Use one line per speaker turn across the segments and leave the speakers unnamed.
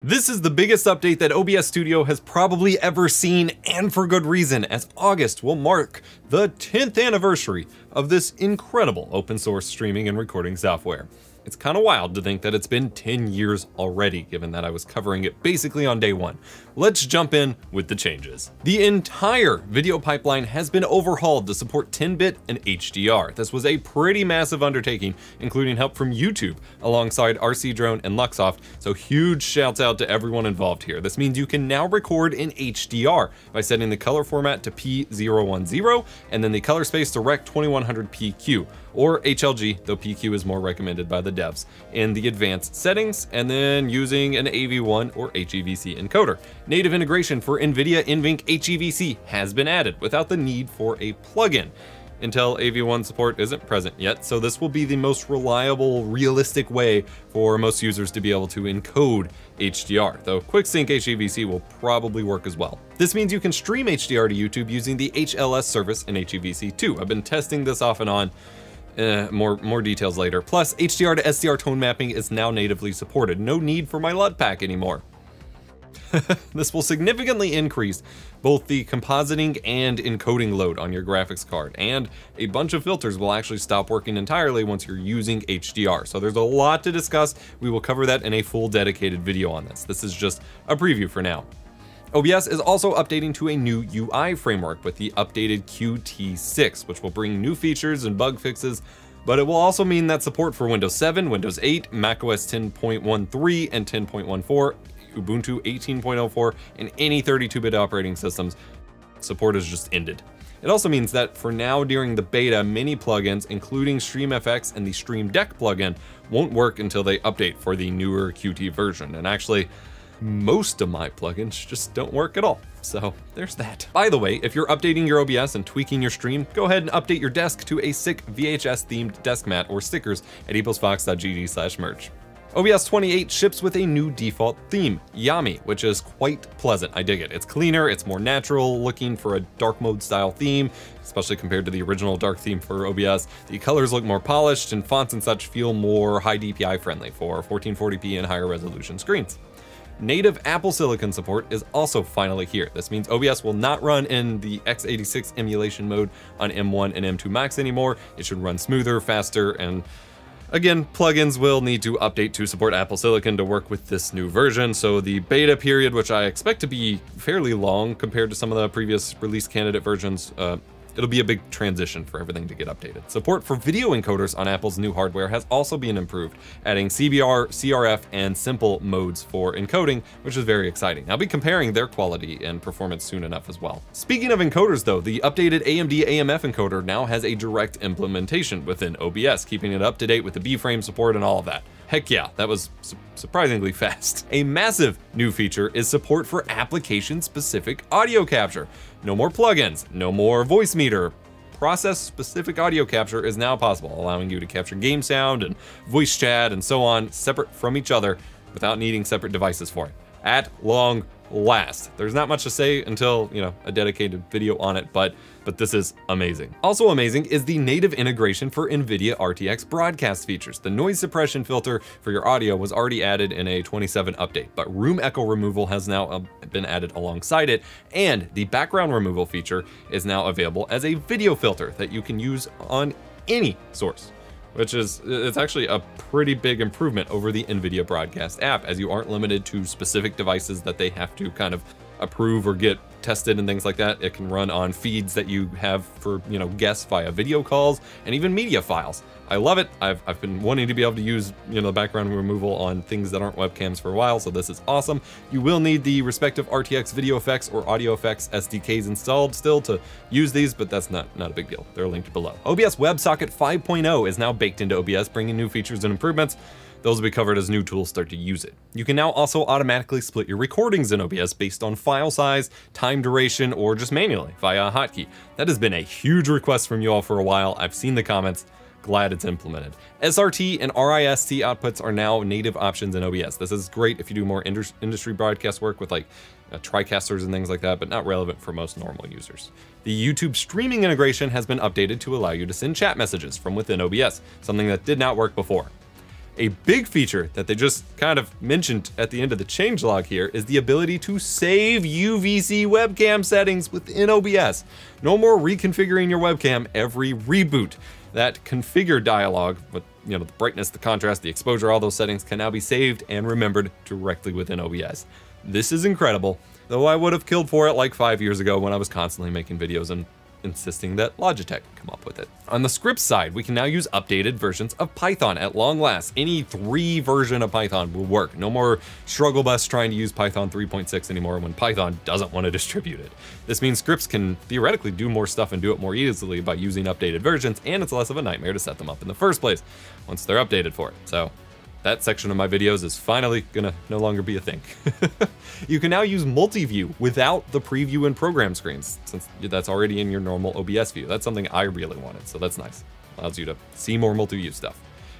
This is the biggest update that OBS Studio has probably ever seen, and for good reason, as August will mark the 10th anniversary of this incredible open source streaming and recording software. It's kind of wild to think that it's been 10 years already, given that I was covering it basically on day one. Let's jump in with the changes. The entire video pipeline has been overhauled to support 10-bit and HDR. This was a pretty massive undertaking, including help from YouTube, alongside RC Drone and Luxoft, so huge shouts out to everyone involved here. This means you can now record in HDR by setting the color format to P010 and then the color space to Rec 2100 PQ, or HLG, though PQ is more recommended by the devs, in the advanced settings, and then using an AV1 or HEVC encoder. Native integration for Nvidia NVENC HEVC has been added without the need for a plugin. Intel AV1 support isn't present yet, so this will be the most reliable, realistic way for most users to be able to encode HDR, though QuickSync HEVC will probably work as well. This means you can stream HDR to YouTube using the HLS service in HEVC 2. I've been testing this off and on. More details later. Plus, HDR to SDR tone mapping is now natively supported. No need for my LUT pack anymore. This will significantly increase both the compositing and encoding load on your graphics card, and a bunch of filters will actually stop working entirely once you're using HDR. So there's a lot to discuss. We will cover that in a full dedicated video on this. This is just a preview for now. OBS is also updating to a new UI framework with the updated Qt6, which will bring new features and bug fixes, but it will also mean that support for Windows 7, Windows 8, macOS 10.13 and 10.14, Ubuntu 18.04, and any 32-bit operating systems, support has just ended. It also means that for now during the beta, many plugins, including StreamFX and the Stream Deck plugin, won't work until they update for the newer Qt version, and actually, most of my plugins just don't work at all. So there's that. By the way, if you're updating your OBS and tweaking your stream, go ahead and update your desk to a sick VHS themed desk mat or stickers at eposvox.gg/merch. OBS 28 ships with a new default theme, Yami, which is quite pleasant. I dig it. It's cleaner, it's more natural looking for a dark mode style theme, especially compared to the original dark theme for OBS. The colors look more polished and fonts and such feel more high DPI friendly for 1440p and higher resolution screens. Native Apple Silicon support is also finally here. This means OBS will not run in the x86 emulation mode on M1 and M2 Max anymore. It should run smoother, faster, and again, plugins will need to update to support Apple Silicon to work with this new version, so the beta period, which I expect to be fairly long compared to some of the previous release candidate versions, it'll be a big transition for everything to get updated. Support for video encoders on Apple's new hardware has also been improved, adding CBR, CRF, and simple modes for encoding, which is very exciting. I'll be comparing their quality and performance soon enough as well. Speaking of encoders though, the updated AMD AMF encoder now has a direct implementation within OBS, keeping it up to date with the B-frame support and all of that. Heck yeah, that was surprisingly fast. A massive new feature is support for application-specific audio capture. No more plugins, no more voice meter. Process-specific audio capture is now possible, allowing you to capture game sound and voice chat and so on separate from each other without needing separate devices for it. At long last. There's not much to say until, a dedicated video on it, but this is amazing. Also amazing is the native integration for Nvidia RTX Broadcast features. The noise suppression filter for your audio was already added in a 27 update, but room echo removal has now been added alongside it, and the background removal feature is now available as a video filter that you can use on any source, which is, it's actually a pretty big improvement over the Nvidia Broadcast app, as you aren't limited to specific devices that they have to kind of approve or get tested and things like that. It can run on feeds that you have for, guests via video calls and even media files. I love it. I've been wanting to be able to use, the background removal on things that aren't webcams for a while, so this is awesome. You will need the respective RTX video effects or audio effects SDKs installed still to use these, but that's not a big deal. They're linked below. OBS Websocket 5.0 is now baked into OBS, bringing new features and improvements. Those will be covered as new tools start to use it. You can now also automatically split your recordings in OBS based on file size, time duration, or just manually via a hotkey. That has been a huge request from you all for a while. I've seen the comments. Glad it's implemented. SRT and RIST outputs are now native options in OBS. This is great if you do more industry broadcast work with TriCasters and things like that, but not relevant for most normal users. The YouTube streaming integration has been updated to allow you to send chat messages from within OBS, something that did not work before. A big feature that they just kind of mentioned at the end of the changelog here is the ability to save UVC webcam settings within OBS. No more reconfiguring your webcam every reboot. That configure dialog with the brightness, the contrast, the exposure, all those settings can now be saved and remembered directly within OBS. This is incredible, though I would have killed for it like 5 years ago when I was constantly making videos and insisting that Logitech come up with it. On the script side, we can now use updated versions of Python at long last. Any 3 version of Python will work. No more struggle bus trying to use Python 3.6 anymore when Python doesn't want to distribute it. This means scripts can theoretically do more stuff and do it more easily by using updated versions, and it's less of a nightmare to set them up in the first place once they're updated for it. So that section of my videos is finally gonna no longer be a thing. You can now use Multiview without the preview and program screens, since that's already in your normal OBS view. That's something I really wanted, so that's nice. Allows you to see more Multiview stuff.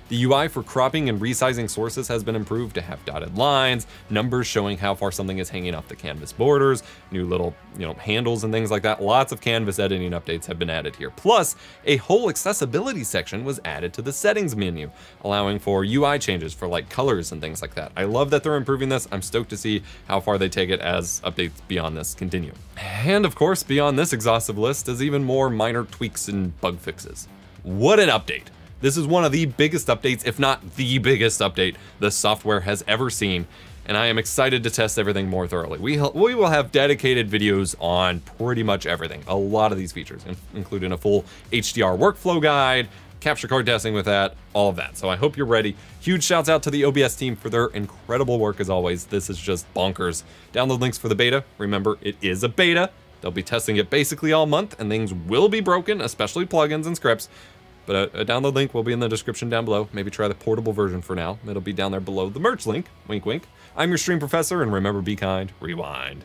The UI for cropping and resizing sources has been improved to have dotted lines, numbers showing how far something is hanging off the canvas borders, new little, handles and things like that. Lots of canvas editing updates have been added here. Plus, a whole accessibility section was added to the settings menu, allowing for UI changes for like colors and things like that. I love that they're improving this. I'm stoked to see how far they take it as updates beyond this continue. And of course, beyond this exhaustive list is even more minor tweaks and bug fixes. What an update! This is one of the biggest updates, if not the biggest update the software has ever seen, and I am excited to test everything more thoroughly. We will have dedicated videos on pretty much everything. A lot of these features, including a full HDR workflow guide, capture card testing with that, all of that. So I hope you're ready. Huge shouts out to the OBS team for their incredible work as always. This is just bonkers. Download links for the beta. Remember, it is a beta. They'll be testing it basically all month, and things will be broken, especially plugins and scripts. But a download link will be in the description down below. Maybe try the portable version for now. It'll be down there below the merch link. Wink, wink. I'm your stream professor, and remember, be kind, rewind.